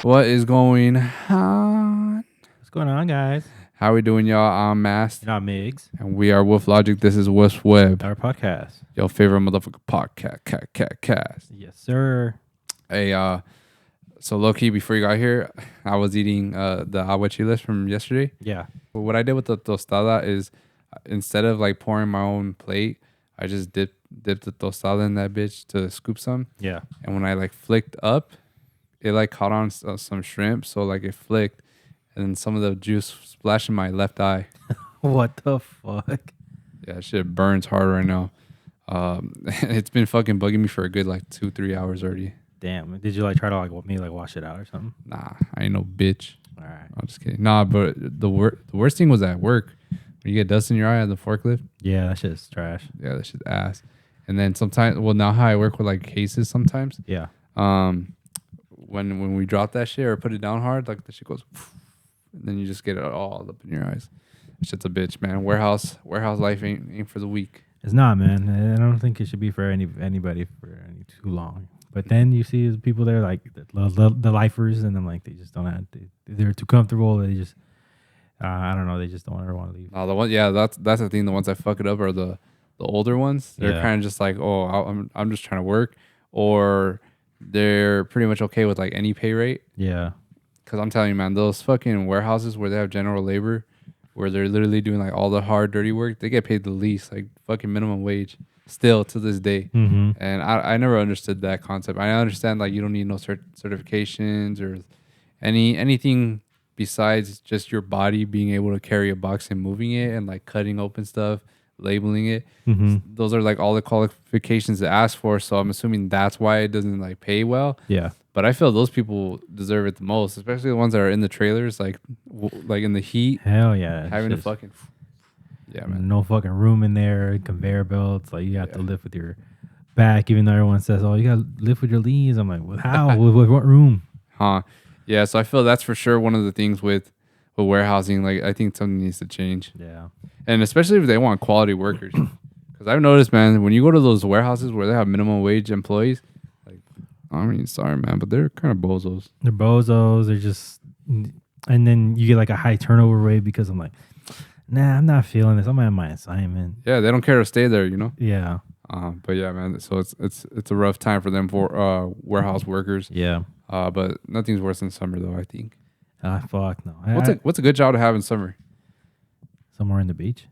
What is going on? What's going on, guys? How we doing, y'all? I'm Mast, And I'm Migs. and we are Woof Logik. This is Woof's Web, Our podcast. your favorite motherfucking podcast. Yes, sir. Hey, so low key, before you got here, I was eating the agua chiles from yesterday. Yeah. But what I did with the tostada is, instead of like pouring my own plate, I just dipped the tostada in that bitch to scoop some. Yeah. And when I like flicked up, it like caught on some shrimp, so like it flicked, and then some of the juice splashed in my left eye. What the fuck? Yeah, shit burns hard right now. It's been fucking bugging me for a good like 2-3 hours already. Damn. Did you like try to like wash it out or something? Nah, I ain't no bitch. All right. I'm just kidding. Nah, but the worst thing was at work. When you get dust in your eye at the forklift. Yeah, that shit's trash. Yeah, that shit's ass. And then sometimes, well, now how I work with like cases sometimes. Yeah. When we drop that shit or put it down hard, like the shit goes, and then you just get it all up in your eyes. That shit's a bitch, man. Warehouse life ain't for the weak. It's not, man. I don't think it should be for anybody for any too long. But then you see people there like the lifers, and I'm like, they just don't have. They're too comfortable. They just, I don't know. They just don't ever want to leave. No, the one, yeah, that's the thing. The ones that fuck it up are the older ones. They're Yeah. kind of just like, oh, I'm just trying to work, or they're pretty much okay with like any pay rate. Yeah. Because I'm telling you, man, those fucking warehouses where they have general labor, where they're literally doing like all the hard, dirty work, they get paid the least, like fucking minimum wage, still to this day. Mm-hmm. And I never understood that concept. I understand like you don't need no certifications or anything besides just your body being able to carry a box and moving it and like cutting open stuff, labeling it. Mm-hmm. Those are like all the qualifications to ask for. So I'm assuming that's why it doesn't like pay well. Yeah. But I feel those people deserve it the most, especially the ones that are in the trailers, like in the heat, Hell yeah. having to Shit's- fucking, yeah, man. No fucking room in there. Conveyor belts. Like you have to lift with your back, even though everyone says, "Oh, you got to lift with your knees." I'm like, well, how? with what room? Huh? Yeah. So I feel that's for sure one of the things with warehousing. Like I think something needs to change, Yeah. and especially if they want quality workers. Because I've noticed, man, when you go to those warehouses where they have minimum wage employees, like, I mean, sorry, man, but they're kind of bozos. They're bozos. They're just, and then you get like a high turnover rate because I'm like, nah, I'm not feeling this. I'm at my assignment. Yeah, they don't care to stay there, you know. Yeah. But yeah, man. So it's a rough time for them for warehouse workers. Yeah. But nothing's worse than summer, though. I think. Fuck no. What's a good job to have in summer? Somewhere in the beach?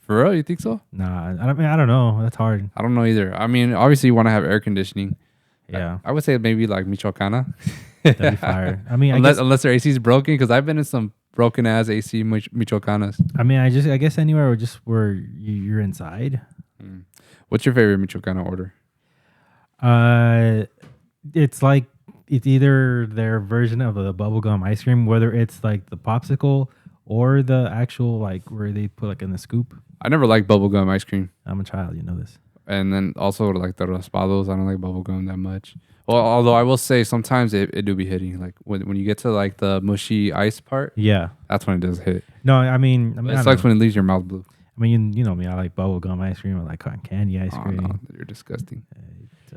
For real, you think so? Nah, I don't know. That's hard. I don't know either. I mean, obviously you want to have air conditioning. Yeah. I would say maybe like Michoacana. That'd be fire. I mean, unless their AC is broken, because I've been in some broken ass AC Michoacanas. I guess anywhere just where you're inside. What's your favorite Michoacana order? It's like it's either their version of the bubblegum ice cream, whether it's like the popsicle or the actual like where they put like in the scoop. I never liked bubblegum ice cream. I'm a child, you know this. And then also like the raspados, I don't like bubblegum that much. Well, although I will say sometimes it do be hitting. Like when you get to like the mushy ice part, Yeah. that's when it does hit. No, I mean, It sucks when it leaves your mouth blue. I mean, you know me. I like bubblegum ice cream. I like cotton candy ice Oh, cream. no, you're disgusting.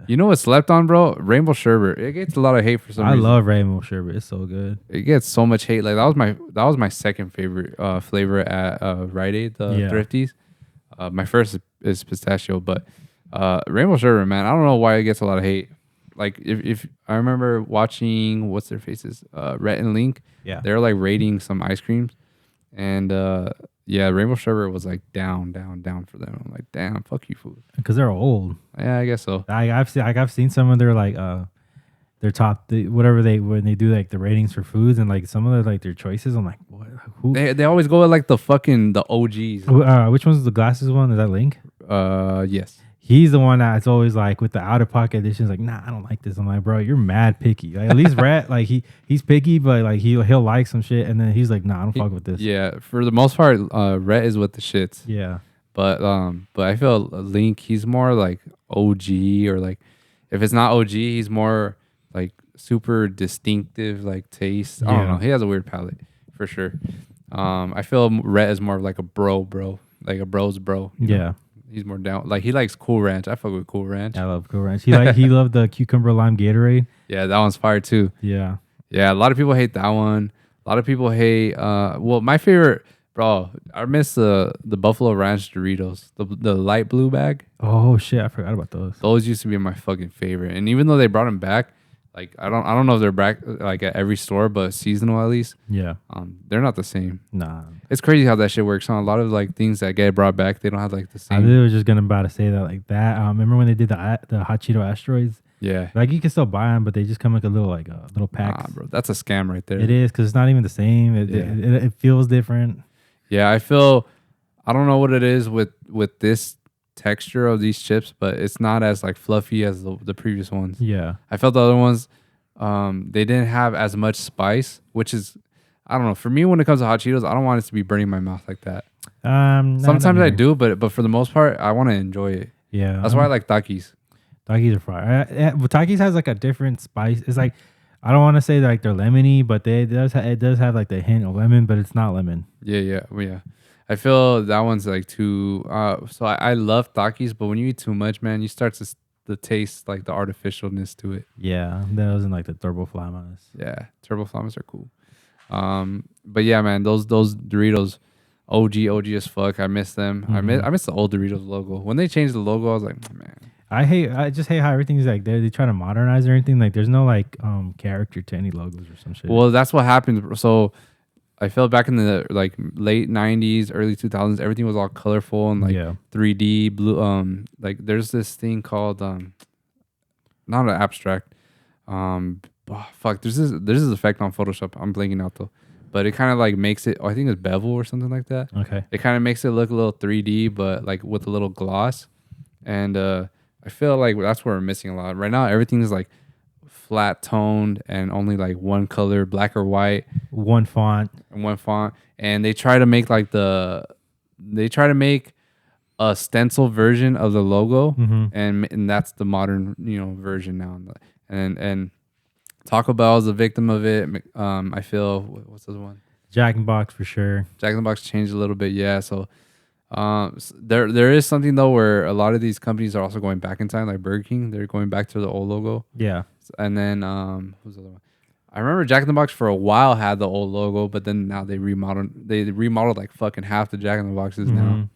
You know what's slept on, bro? Rainbow sherbet. It gets a lot of hate for some I reason. love rainbow sherbet. It's so good. It gets so much hate. Like that was my second favorite flavor at Rite Aid, the Thrifties. My first is pistachio, but rainbow sherbet, man, I don't know why it gets a lot of hate. Like if I remember watching what's their faces, Rhett and Link. Yeah. They're like rating some ice creams, and yeah, rainbow sherbet was like down for them. I'm like, damn, fuck you, food. Because they're old. Yeah, I guess so. I've seen some of their like their top when they do like the ratings for foods and like some of their like their choices. I'm like, what? Who? They always go with like the OGs. Which one's the glasses one? Is that Link? Yes. He's the one that's always like with the out of pocket editions. Like, nah, I don't like this. I'm like, bro, you're mad picky. Like, at least Rat, like he's picky, but like he'll like some shit, and then he's like, nah, I don't fuck with this. Yeah, for the most part, Rhett is with the shits. Yeah. But I feel Link, he's more like OG, or like if it's not OG, he's more like super distinctive like taste. I don't know. He has a weird palate for sure. I feel Rhett is more of like a bro, like a bro's bro. Yeah. Know? He's more down. Like he likes Cool Ranch. I fuck with Cool Ranch. I love Cool Ranch. He loved the cucumber lime Gatorade. Yeah, that one's fire too. Yeah. Yeah, a lot of people hate that one. A lot of people hate. Well, my favorite, bro. I miss the Buffalo Ranch Doritos, the light blue bag. Oh shit, I forgot about those. Those used to be my fucking favorite. And even though they brought them back, like I don't know if they're back like at every store, but seasonal at least. Yeah. They're not the same. Nah. It's crazy how that shit works. On a lot of like things that get brought back, they don't have like the I same. was just gonna about to say that like that. Remember when they did the hot Cheeto asteroids? Yeah. Like you can still buy them, but they just come like a little pack. Nah, bro, that's a scam right there. It is because it's not even the same. It feels different. Yeah, I don't know what it is with this texture of these chips, but it's not as like fluffy as the previous ones. Yeah. I felt the other ones, they didn't have as much spice, which is, I don't know. For me, when it comes to hot Cheetos, I don't want it to be burning my mouth like that. Sometimes I do, but for the most part, I want to enjoy it. Yeah. That's why I like Takis. Takis are fire. But Takis has like a different spice. It's like, I don't want to say like they're lemony, but it does have like the hint of lemon, but it's not lemon. Yeah. I feel that one's like too. So I love Takis, but when you eat too much, man, you start to taste like the artificialness to it. Yeah, those and like the turbo flamas. Yeah, turbo flamas are cool. But yeah, man, those Doritos, OG as fuck. I miss them. Mm-hmm. I miss the old Doritos logo. When they changed the logo, I was like, man. I just hate how everything's like they try to modernize or anything. Like there's no like character to any logos or some shit. Well, that's what happened. So I felt back in the like late 90s, early 2000s, everything was all colorful and like 3D blue. Like there's this thing called not an abstract. Fuck. There's this effect on Photoshop. I'm blanking out though, but it kind of like makes it. I think it's bevel or something like that. Okay. It kind of makes it look a little 3D, but like with a little gloss. And I feel like that's where we're missing a lot right now. Everything is like flat toned and only like one color, black or white, one font, and they try to make like a stencil version of the logo, and that's the modern version now. And Taco Bell is a victim of it. I feel what's the other one? Jack in the Box for sure. Jack in the Box changed a little bit, yeah. So there is something though where a lot of these companies are also going back in time, like Burger King. They're going back to the old logo. Yeah. And then who's the other one? I remember Jack in the Box for a while had the old logo, but then now they remodeled like fucking half the Jack in the Boxes now.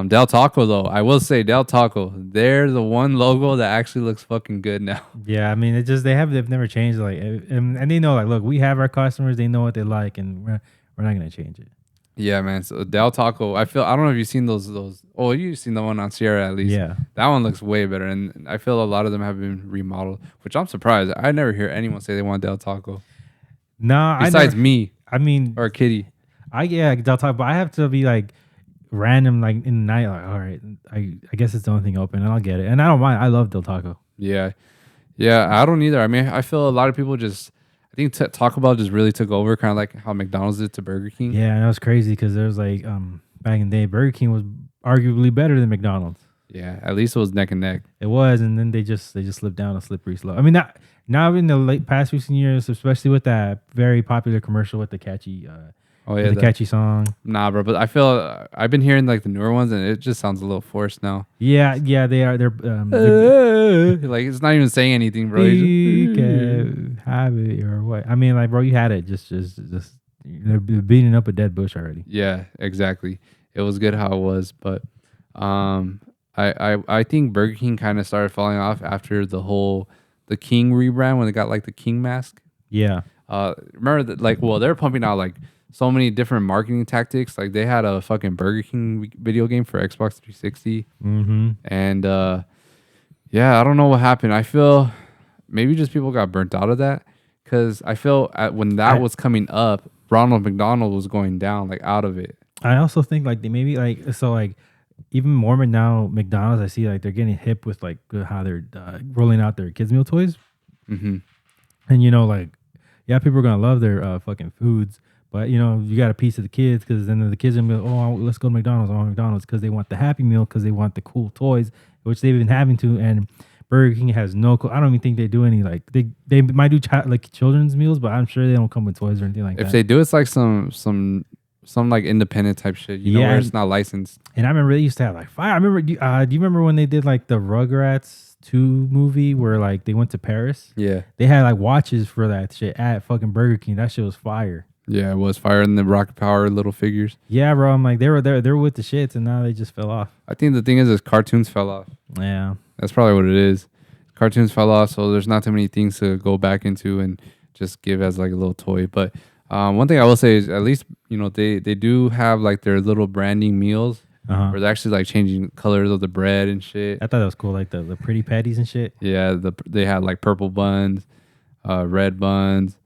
Del Taco though, I will say Del Taco, they're the one logo that actually looks fucking good now. Yeah, I mean they've never changed like and they know like look, we have our customers, they know what they like, and we're not gonna change it. Yeah, man. So Del Taco, I don't know if you've seen those. Oh, you've seen the one on Sierra at least. Yeah, that one looks way better, and I feel a lot of them have been remodeled, which I'm surprised. I never hear anyone say they want Del Taco. No, besides me. I mean, or Kitty. Del Taco, but I have to be like random like in the night. Like, all right, I guess it's the only thing open, and I'll get it, and I don't mind. I love Del Taco. Yeah, I don't either. I mean, I feel a lot of people just. I think Taco Bell just really took over, kind of like how McDonald's did to Burger King. Yeah, and that was crazy because there was like back in the day, Burger King was arguably better than McDonald's. Yeah, at least it was neck and neck. It was, and then they just slipped down a slippery slope. I mean, now in the past recent years, especially with that very popular commercial with the catchy, catchy song. Nah, bro, but I feel I've been hearing like the newer ones, and it just sounds a little forced now. Yeah, they are. They're like it's not even saying anything, bro. Have it or what? I mean, like, bro, you had it. Just they're beating up a dead bush already. Yeah, exactly. It was good how it was, but I think Burger King kind of started falling off after the King rebrand when they got like the King mask. Yeah. Remember that? Like, well, they're pumping out like so many different marketing tactics. Like they had a fucking Burger King video game for Xbox 360. And yeah, I don't know what happened. I feel maybe just people got burnt out of that because I feel when that was coming up, Ronald McDonald was going down like out of it. I also think like they maybe like so like even more now McDonald's I see like they're getting hip with like how they're rolling out their kids meal toys. And like people are gonna love their fucking foods, but you got a piece of the kids because then the kids are gonna be like, oh, let's go to McDonald's. I want McDonald's because they want the Happy Meal because they want the cool toys, which they've been having to. And Burger King has no. I don't even think they do any like they might do like children's meals, but I'm sure they don't come with toys or anything like that. If they do, it's like some some like independent type shit. You know, Yeah, where it's not licensed. and I remember they used to have like fire. I remember. Do you remember when they did like the Rugrats 2 movie where like they went to Paris? Yeah. They had like watches for that shit at fucking Burger King. That shit was fire. Yeah, it was fire in the Rocket Power little figures. Yeah, bro. I'm like they were there. They were with the shits, and now they just fell off. I think the thing is cartoons fell off. Yeah. That's probably what it is. Cartoons fell off, so there's not too many things to go back into and just give as like a little toy. But one thing I will say is at least, you know, they do have like their little branding meals where they're actually like changing colors of the bread and shit. I thought that was cool, like the pretty patties and shit. Yeah, they had like purple buns, red buns,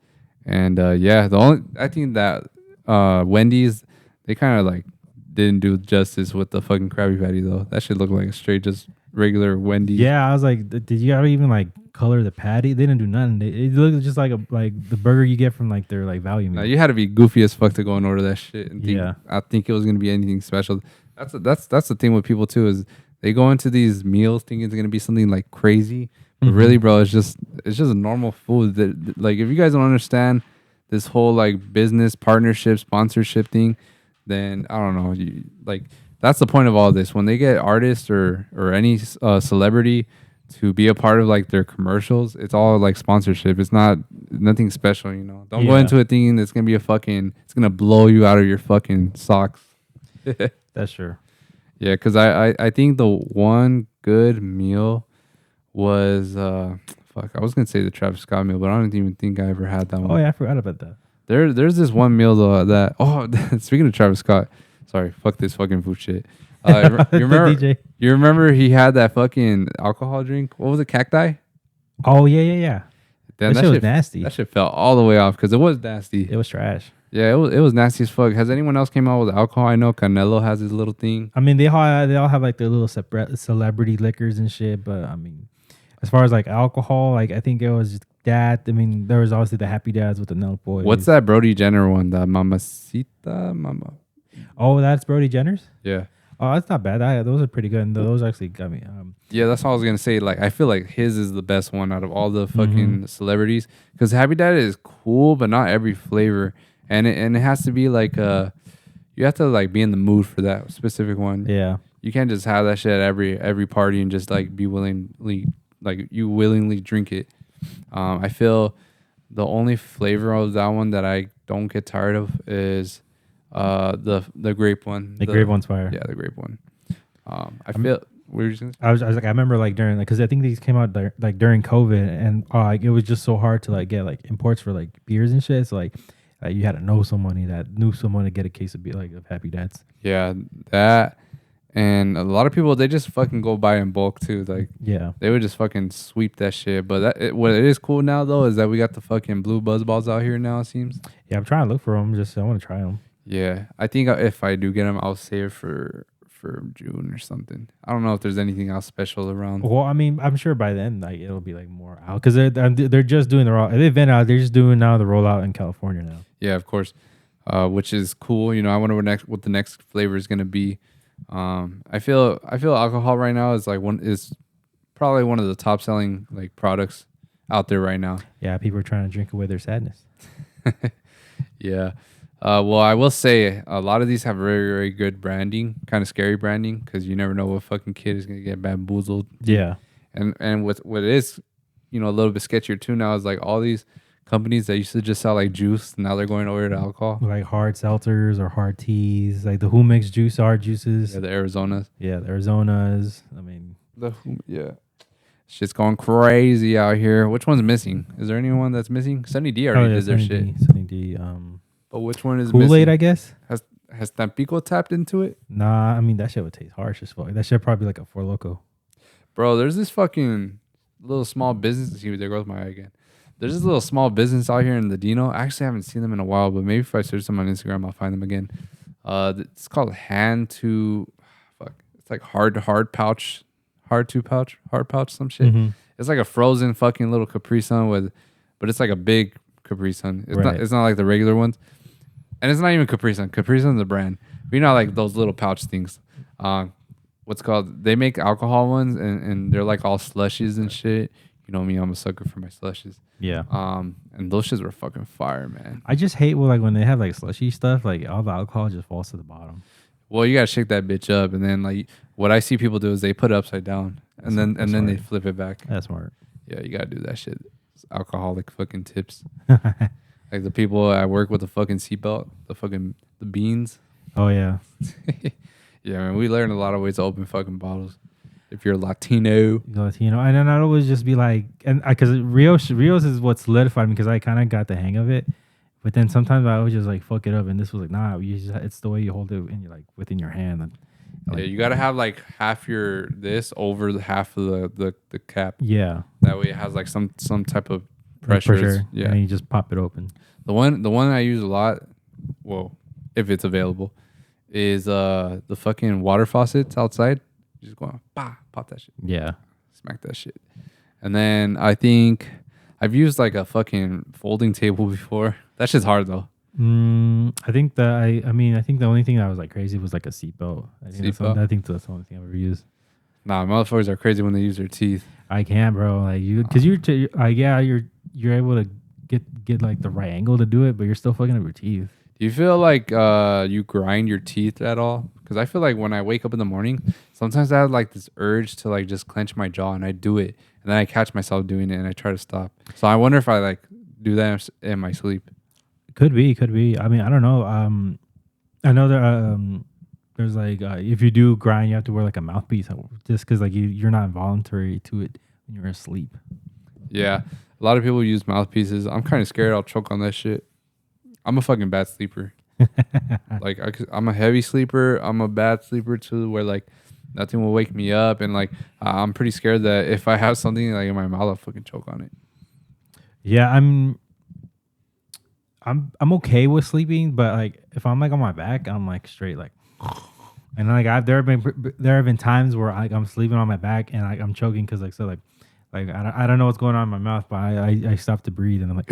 and I think that Wendy's, they kind of like didn't do justice with the fucking Krabby Patty though. That should look like a straight just regular Wendy's. Yeah, I was like, did you ever even like color the patty? They didn't do nothing. It looked just like the burger you get from like their like value meal. You had to be goofy as fuck to go and order that shit and think, Yeah. I think it was gonna be anything special. That's the thing with people too, is they go into these meals thinking it's gonna be something like crazy, but really, bro, it's just a normal food. That like, if you guys don't understand this whole like business partnership sponsorship thing, then I don't know. Like, that's the point of all this. When they get artists or any celebrity to be a part of like their commercials, it's all like sponsorship. It's nothing special, you know. Don't go into it thinking it's gonna be it's gonna blow you out of your fucking socks. That's true. Yeah, because I think the one good meal was I was gonna say the Travis Scott meal, but I don't even think I ever had that one. Oh yeah, I forgot about that. There's this one meal though that speaking of Travis Scott, sorry, fuck this fucking food shit. You remember DJ. You remember he had that fucking alcohol drink? What was it, cacti? Oh yeah. Damn, that shit was nasty. That shit fell all the way off because it was nasty. It was trash. Yeah, it was nasty as fuck. Has anyone else came out with alcohol? I know Canelo has his little thing. I mean, they all have like their little celebrity liquors and shit. But I mean, as far as like alcohol, like I think it was just that. I mean, there was obviously the Happy Dads with the Nelk Boys. What's that Brody Jenner one? The Mamacita Mama. Oh, that's Brody Jenner's? Yeah. Oh, that's not bad. Those are pretty good. And those actually got me. Yeah, that's all I was gonna say. Like, I feel like his is the best one out of all the fucking celebrities, because Happy Dad is cool, but not every flavor, and it has to be like you have to like be in the mood for that specific one. Yeah, you can't just have that shit at every party and just like be willingly drink it. I feel the only flavor of that one that I don't get tired of is the grape one. The grape one's fire. Yeah, the grape one. I feel. What were you saying? I was like, I remember like during, because I think these came out like during COVID, and like it was just so hard to like get like imports for like beers and shit. So like you had to know somebody that knew someone to get a case of beer, like of Happy Dads. Yeah, that, and a lot of people, they just fucking go buy in bulk too. Like, yeah, they would just fucking sweep that shit. But what it is cool now though is that we got the fucking blue buzz balls out here now. It seems. Yeah, I'm trying to look for them. I want to try them. Yeah, I think if I do get them, I'll save for June or something. I don't know if there's anything else special around. Well, I mean, I'm sure by then like it'll be like more out, because they're just doing the rollout. They've been out. They're just doing now the rollout in California now. Yeah, of course, which is cool. You know, I wonder what the next flavor is gonna be. I feel alcohol right now is probably one of the top selling like products out there right now. Yeah, people are trying to drink away their sadness. Yeah. Well, I will say a lot of these have very, very good branding, kind of scary branding, because you never know what fucking kid is gonna get bamboozled. Yeah, and with what is, a little bit sketchier too now is like all these companies that used to just sell like juice, now they're going over to alcohol, like hard seltzers or hard teas, like the Who Mix juice, hard juices. Yeah, the Arizonas. Yeah, the Arizonas. I mean, shit's going crazy out here. Which one's missing? Is there anyone that's missing? Sunny D already did their shit. Sunny D. But which one is Kool-Aid, missing? I guess. Has Tampico tapped into it? Nah, I mean that shit would taste harsh as fuck. That shit probably like a Four Loko. Bro, there's this fucking little small business. See, there goes my eye again. There's this little small business out here in Ladino. I actually haven't seen them in a while, but maybe if I search them on Instagram, I'll find them again. It's called It's like hard pouch, some shit. Mm-hmm. It's like a frozen fucking little Capri Sun but it's like a big Capri Sun. It's not like the regular ones. And it's not even Capri Sun. Capri Sun's a brand. But you know, like those little pouch things. They make alcohol ones, and they're like all slushies and shit. You know me, I'm a sucker for my slushes. Yeah. And those shits were fucking fire, man. I just hate when they have like slushy stuff, like all the alcohol just falls to the bottom. Well, you gotta shake that bitch up, and then like what I see people do is they put it upside down, and then they flip it back. That's smart. Yeah, you gotta do that shit. It's alcoholic fucking tips. Like the people at work with the fucking seatbelt, the beans. Oh yeah. Yeah, man, we learned a lot of ways to open fucking bottles. If you're Latino, and then I'd always just be like, and because Rios is what solidified me because I kind of got the hang of it. But then sometimes I would just like fuck it up, and this was like, nah, it's the way you hold it in your within your hand. And, yeah, you gotta have like half this over the half of the cap. Yeah, that way it has like some type of pressure. Yeah, and you just pop it open. The one I use a lot, well, if it's available, is the fucking water faucets outside. You just go on, pop that shit. Yeah, smack that shit. And then I think I've used like a fucking folding table before. That shit's hard though. I think I think the only thing that was like crazy was like a seatbelt. I think that's the only thing I've ever used. Nah, motherfuckers are crazy when they use their teeth. I can't, bro. Like because you're able to get like the right angle to do it, but you're still fucking up your teeth. Do you feel like you grind your teeth at all? Because I feel like when I wake up in the morning, sometimes I have like this urge to like just clench my jaw, and I do it, and then I catch myself doing it, and I try to stop. So I wonder if I like do that in my sleep. Could be. I mean, I don't know. I know there's like if you do grind, you have to wear like a mouthpiece, just because like you're not voluntary to it when you're asleep. Yeah, a lot of people use mouthpieces. I'm kind of scared I'll choke on that shit. I'm a fucking bad sleeper. Like I'm a heavy sleeper. I'm a bad sleeper too, where like nothing will wake me up, and like I'm pretty scared that if I have something like in my mouth, I'll fucking choke on it. Yeah, I'm okay with sleeping, but like if I'm like on my back, I'm like straight like, and like there have been times where I'm sleeping on my back and like I'm choking because like I don't know what's going on in my mouth, but I stop to breathe and I'm like.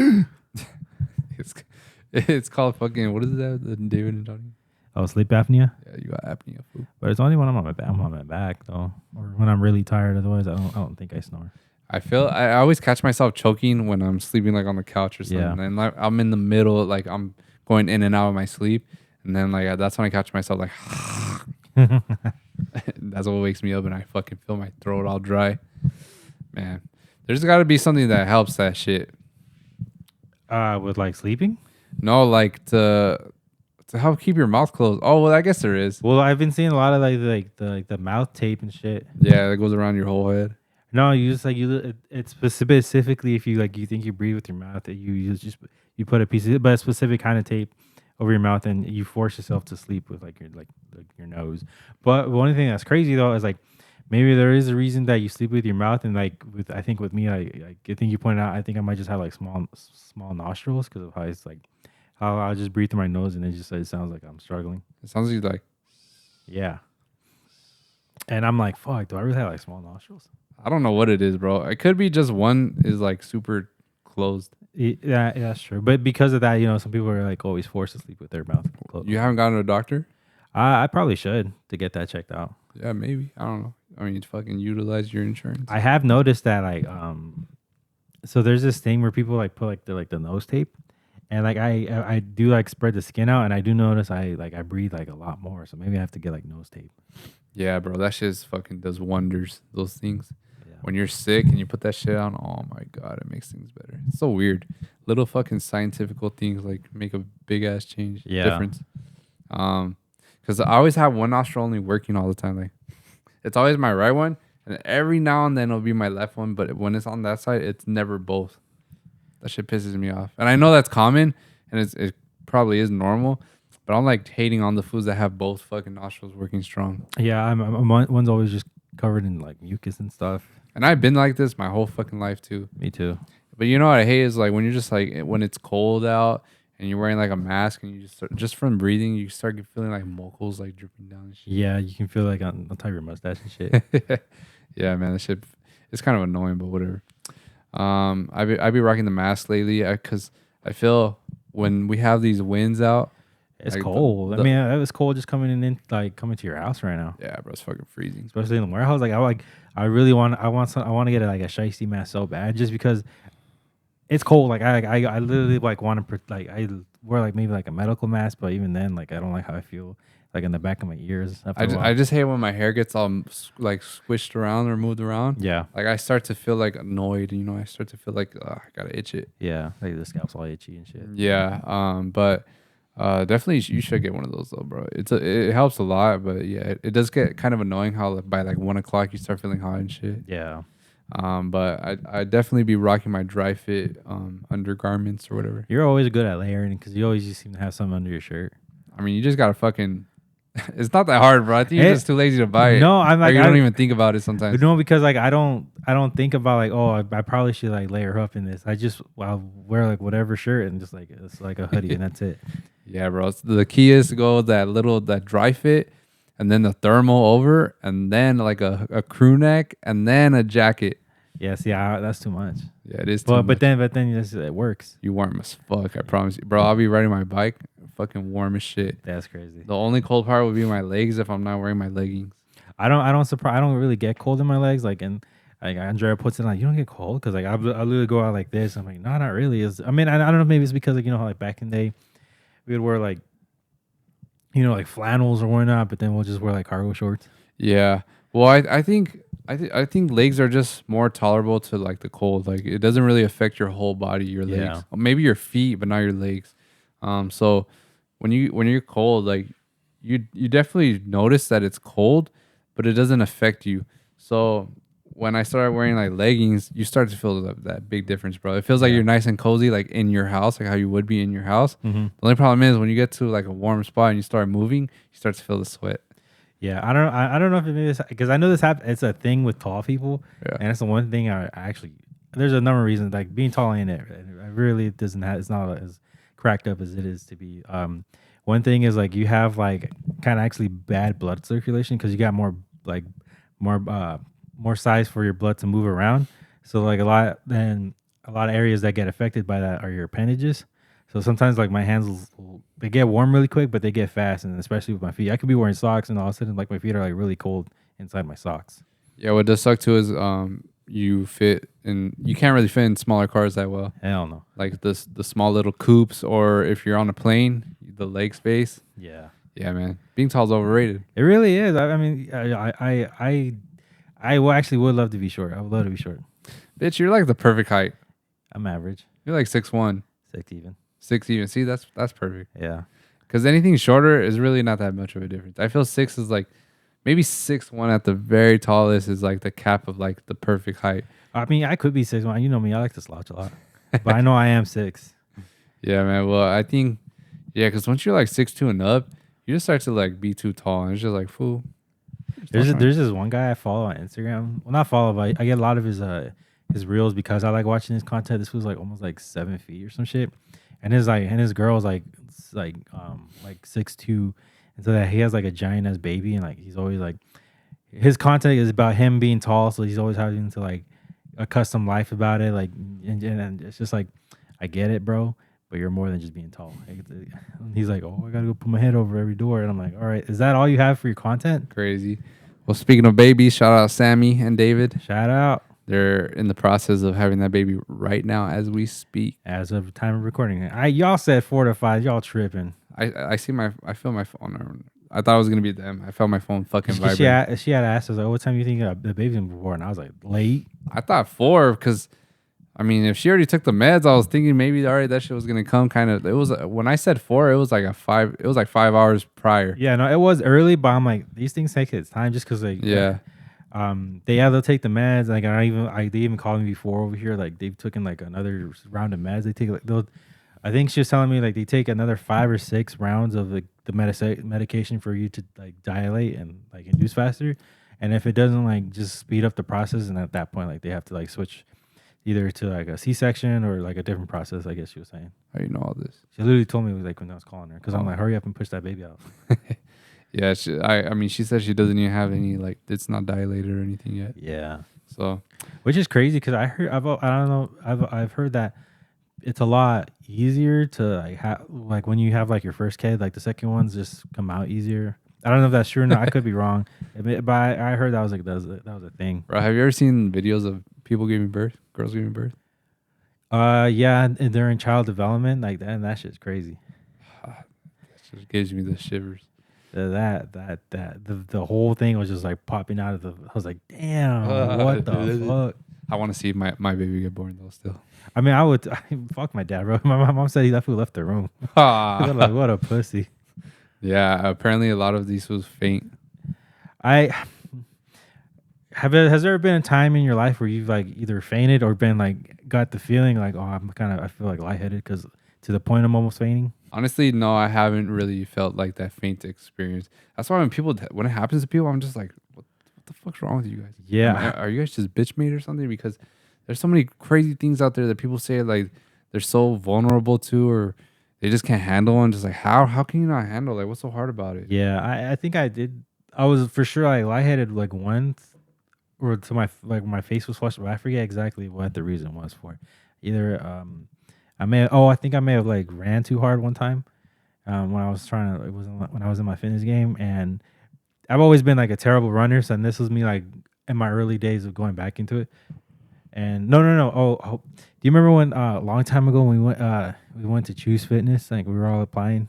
It's called fucking, what is that? The David and Johnny? Oh, sleep apnea? Yeah, you got apnea. Fool. But it's only when I'm on my back though, or when I'm really tired. Otherwise, I don't think I snore. I always catch myself choking when I'm sleeping like on the couch or something. Yeah. And like I'm in the middle, like I'm going in and out of my sleep, and then like that's when I catch myself like. That's what wakes me up, and I fucking feel my throat all dry. Man, there's got to be something that helps that shit. With like sleeping. No, like to help keep your mouth closed. Oh well, I guess there is. Well, I've been seeing a lot of the mouth tape and shit. Yeah, that goes around your whole head. No, you just like it's specifically if you think you breathe with your mouth, that you put a piece of it, but a specific kind of tape over your mouth, and you force yourself to sleep with like your nose. But one thing that's crazy though is like maybe there is a reason that you sleep with your mouth, and like I think with me, I think you pointed out, I think I might just have like small nostrils because of how it's like. How I'll just breathe through my nose and it sounds like I'm struggling. It sounds like, yeah. And I'm like, fuck, do I really have like small nostrils? I don't know what it is, bro. It could be just one is like super closed. Yeah, that's true. But because of that, some people are like always forced to sleep with their mouth closed. You haven't gone to a doctor? I probably should to get that checked out. Yeah, maybe. I don't know. I mean, fucking utilize your insurance. I have noticed that like, so there's this thing where people like put the nose tape. And like I do like spread the skin out, and I do notice I breathe like a lot more. So maybe I have to get like nose tape. Yeah, bro, that shit fucking does wonders. Those things. Yeah. When you're sick and you put that shit on, oh my god, it makes things better. It's so weird. Little fucking scientifical things like make a big ass change. Yeah. Difference. Because I always have one nostril only working all the time. Like it's always my right one, and every now and then it'll be my left one. But when it's on that side, it's never both. That shit pisses me off. And I know that's common, and it probably is normal, but I'm like hating on the foods that have both fucking nostrils working strong. Yeah, one's always just covered in like mucus and stuff. And I've been like this my whole fucking life too. Me too. But you know what I hate is like when you're just like, when it's cold out and you're wearing like a mask and you just from breathing, you start feeling like moles like dripping down and shit. Yeah, you can feel like on top of your mustache and shit. Yeah, man, that shit, it's kind of annoying, but whatever. I be rocking the mask lately because I feel when we have these winds out, It's Like cold. I mean, it was cold just coming in, like coming to your house right now. Yeah, bro, it's fucking freezing. Especially in the warehouse. I really want to get like a shiesty mask so bad, just because it's cold. Like I literally like want to like I wear like maybe like a medical mask, but even then, like I don't like how I feel like in the back of my ears. I just hate when my hair gets all like squished around or moved around. Yeah. Like I start to feel like annoyed. You know, I start to feel like I gotta itch it. Yeah, like the scalp's all itchy and shit. Yeah. But definitely you should get one of those though, bro. It helps a lot, but yeah, it does get kind of annoying how by like 1 o'clock you start feeling hot and shit. Yeah. But I definitely be rocking my dry fit undergarments or whatever. You're always good at layering because you always just seem to have something under your shirt. I mean, you just gotta fucking. It's not that hard, bro. I think you're just too lazy to buy it. No, I'm like, you don't even think about it sometimes. No, because like I don't think about like, oh, I probably should like layer up in this. I'll wear like whatever shirt and just like it's like a hoodie and that's it. Yeah, bro. So the key is to go that dry fit, and then the thermal over, and then like a crew neck, and then a jacket. Yeah, see, that's too much. Yeah, it is too much. But then it works. You warm as fuck, I promise you. Bro, I'll be riding my bike, fucking warm as shit. That's crazy. The only cold part would be my legs if I'm not wearing my leggings. I don't really get cold in my legs. Like, and like Andrea puts it like, you don't get cold? Because like I literally go out like this. I'm like, no, not really. I mean, I don't know, maybe it's because like, you know how like back in the day we would wear like, you know, like flannels or whatnot, but then we'll just wear like cargo shorts. Yeah. Well, I think legs are just more tolerable to like the cold. Like it doesn't really affect your whole body, your legs. Yeah. Maybe your feet, but not your legs. So when you're cold, like you definitely notice that it's cold, but it doesn't affect you. So when I started wearing like leggings, you start to feel that big difference, bro. It feels like you're nice and cozy, like in your house, like how you would be in your house. Mm-hmm. The only problem is when you get to like a warm spot and you start moving, you start to feel the sweat. Yeah, I don't know if it is because I know this happens. It's a thing with tall people, and it's the one thing I actually. There's a number of reasons like being tall ain't it. It really doesn't have. It's not as cracked up as it is to be. One thing is like you have like kind of actually bad blood circulation because you got more size for your blood to move around. So like a lot of areas that get affected by that are your appendages. So sometimes like my hands they get warm really quick, but they get fast, and especially with my feet, I could be wearing socks, and all of a sudden like my feet are like really cold inside my socks. Yeah, what does suck too is you can't really fit in smaller cars that well. Hell no. Like the small little coupes, or if you're on a plane, the leg space. Yeah. Yeah, man. Being tall is overrated. It really is. I mean, I actually would love to be short. I would love to be short. Bitch, you're like the perfect height. I'm average. You're like 6'1". 6 even. 6 even. See, that's perfect. Yeah. Because anything shorter is really not that much of a difference. I feel 6 is like maybe 6'1" at the very tallest is like the cap of like the perfect height. I mean, I could be 6'1". You know me. I like to slouch a lot, but I know I am 6. Yeah, man. Well, I think because once you're like 6'2" and up, you just start to like be too tall, and it's just like fool. There's this one guy I follow on Instagram. Well, not follow, but I get a lot of his reels because I like watching his content. This was like almost like 7 feet or some shit, and his girl's like 6'2", and so that he has like a giant ass baby, and like he's always like his content is about him being tall, so he's always having to like a custom life about it, like and it's just like I get it, bro. But you're more than just being tall. He's like, oh, I got to go put my head over every door. And I'm like, all right, is that all you have for your content? Crazy. Well, speaking of babies, shout out Sammy and David. Shout out. They're in the process of having that baby right now as we speak. As of time of recording. Y'all said 4 to 5. Y'all tripping. I feel my phone. I thought it was going to be them. I felt my phone fucking vibrating. She had asked us, like, what time do you think the baby's going to be born? And I was like, late. I thought 4 because... I mean, if she already took the meds, I was thinking maybe already that shit was gonna come. Kind of, it was when I said 4, it was like 5. It was like 5 hours prior. Yeah, no, it was early, but I'm like, these things take its time, just because like they'll take the meds. Like they even called me before over here. Like they've taken like another round of meds. They take like I think she was telling me like they take another 5 or 6 rounds of the medication for you to like dilate and like induce faster. And if it doesn't like just speed up the process, and at that point like they have to like switch. Either to like a C-section or like a different process, I guess she was saying. How you know all this? She literally told me like when I was calling her because I'm like, hurry up and push that baby out. Yeah, I mean, she said she doesn't even have any like it's not dilated or anything yet. Yeah. So, which is crazy because I've heard that it's a lot easier to like like when you have like your first kid, like the second ones just come out easier. I don't know if that's true or not. I could be wrong, but I heard that was like that was a thing. Bro, have you ever seen videos of people giving birth, girls giving birth? Yeah, and during child development, like that, and that shit's crazy. That just gives me the shivers. The whole thing was just like popping out of the. I was like, damn, what the fuck? I want to see my baby get born though. Still, I mean, fuck my dad, bro. My mom said he left the room. I'm like, what a pussy. Yeah, apparently a lot of these was faint. Has there been a time in your life where you've like either fainted or been like got the feeling like, oh, I feel like lightheaded because to the point I'm almost fainting? Honestly, no, I haven't really felt like that faint experience. That's why when it happens to people, I'm just like, what the fuck's wrong with you guys? Yeah. Are you guys just bitch made or something? Because there's so many crazy things out there that people say like they're so vulnerable to, or they just can't handle. And just like, how can you not handle? Like, what's so hard about it? Yeah, I think I did. I was for sure like lightheaded like once, or to my face was flushed, but I forget exactly what the reason was for. Either I think I may have like ran too hard one time when I was when I was in my fitness game, and I've always been like a terrible runner, so this was me like in my early days of going back into it. And no. Oh, do you remember when a long time ago when we went to Choose Fitness, like we were all applying?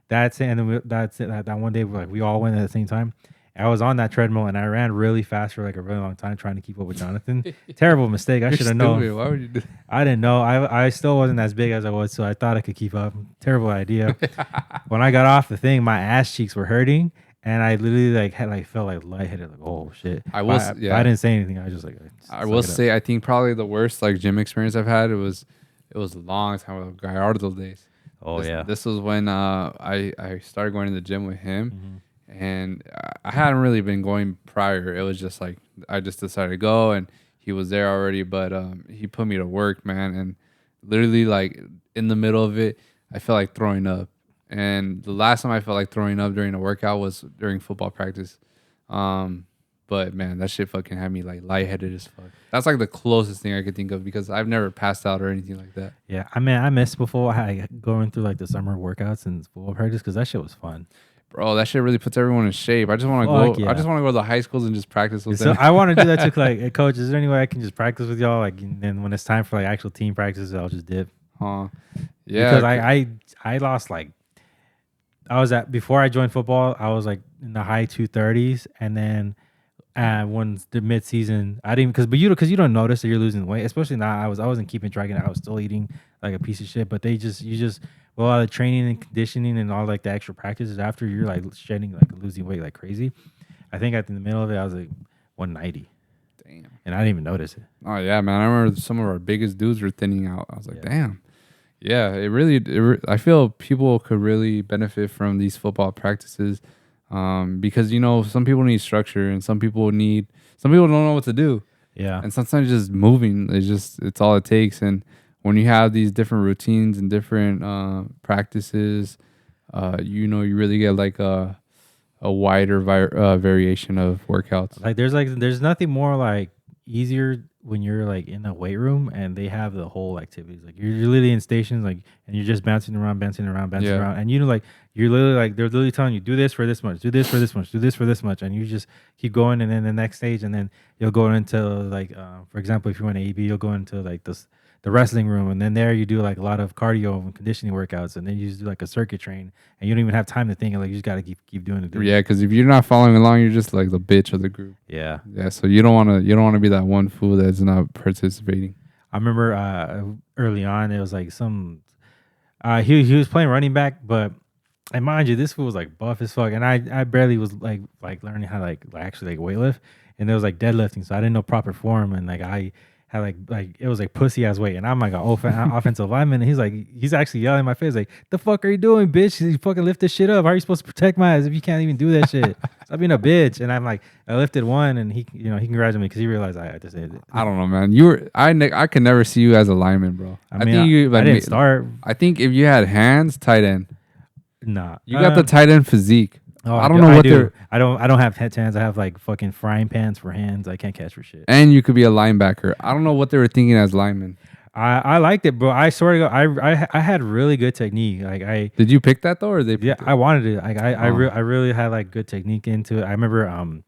That's it, and then that one day we all went at the same time. I was on that treadmill and I ran really fast for like a really long time trying to keep up with Jonathan. Terrible mistake. I should have known. Why would you do that? I didn't know. I still wasn't as big as I was, so I thought I could keep up. Terrible idea. When I got off the thing, my ass cheeks were hurting, and I literally felt like lightheaded. Like, oh shit. I didn't say anything. I was just like. I will say, I think probably the worst like gym experience I've had. It was a long time ago. Gallardo days. Oh yeah. This was when I started going to the gym with him. Mm-hmm. And I hadn't really been going prior. It was just like I just decided to go, and he was there already. But he put me to work, man. And literally, like in the middle of it, I felt like throwing up. And the last time I felt like throwing up during a workout was during football practice. But man, that shit fucking had me like lightheaded as fuck. That's like the closest thing I could think of because I've never passed out or anything like that. Yeah, I mean, I missed before going through like the summer workouts and football practice because that shit was fun. Bro, that shit really puts everyone in shape. I just want to go. Yeah. I just want to go to the high schools and just practice with them. So I want to do that too. Like, hey, coach, is there any way I can just practice with y'all? Like, and then when it's time for like actual team practices, I'll just dip. Yeah. Because I lost like before I joined football, I was like in the high 230s, and then when the mid season, I didn't because you don't notice that you're losing weight, especially now. I wasn't keeping track, and I was still eating like a piece of shit. But a lot of training and conditioning and all like the extra practices after you're like shedding like losing weight like crazy. I think at the middle of it I was like 190. Damn. And I didn't even notice it. Oh yeah, man. I remember some of our biggest dudes were thinning out. I was like, damn. Yeah, I feel people could really benefit from these football practices because some people need structure and some people don't know what to do. Yeah. And sometimes just moving it's all it takes. And when you have these different routines and different practices, you really get like a wider variation of workouts. Like there's nothing more like easier when you're like in a weight room and they have the whole activities. Like you're literally in stations and you're just bouncing around, and you're literally like they're literally telling you do this for this much, do this for this much, do this for this much, and you just keep going. And then the next stage, and then you'll go into like for example, if you want to AB, you'll go into like the wrestling room, and then there you do like a lot of cardio and conditioning workouts, and then you just do like a circuit train, and you don't even have time to think. Like you just got to keep doing it. Yeah, because if you're not following along, you're just like the bitch of the group. Yeah. So you don't want to be that one fool that's not participating. I remember early on, it was like he was playing running back, but and mind you, this fool was like buff as fuck, and I barely was like learning how to actually weightlift, and it was like deadlifting, so I didn't know proper form, and like I had like it was like pussy ass weight, and I'm like an offensive lineman, and he's actually yelling in my face like, "The fuck are you doing, bitch? You fucking lift this shit up. How are you supposed to protect my ass if you can't even do that shit?" Stop being a bitch. And I'm like, I lifted one, and he congratulated me because he realized I just did it. I don't know, man. I could never see you as a lineman, bro. I didn't start. I think if you had hands, tight end. Nah, you got the tight end physique. Oh, I don't know what they're. I don't have hands. I have like fucking frying pans for hands. I can't catch for shit. And you could be a linebacker. I don't know what they were thinking as linemen. I liked it, bro. I swear to God, I had really good technique. Like Did you pick that though, or they? yeah, Picked I wanted it. Like Oh. I really had like good technique into it. I remember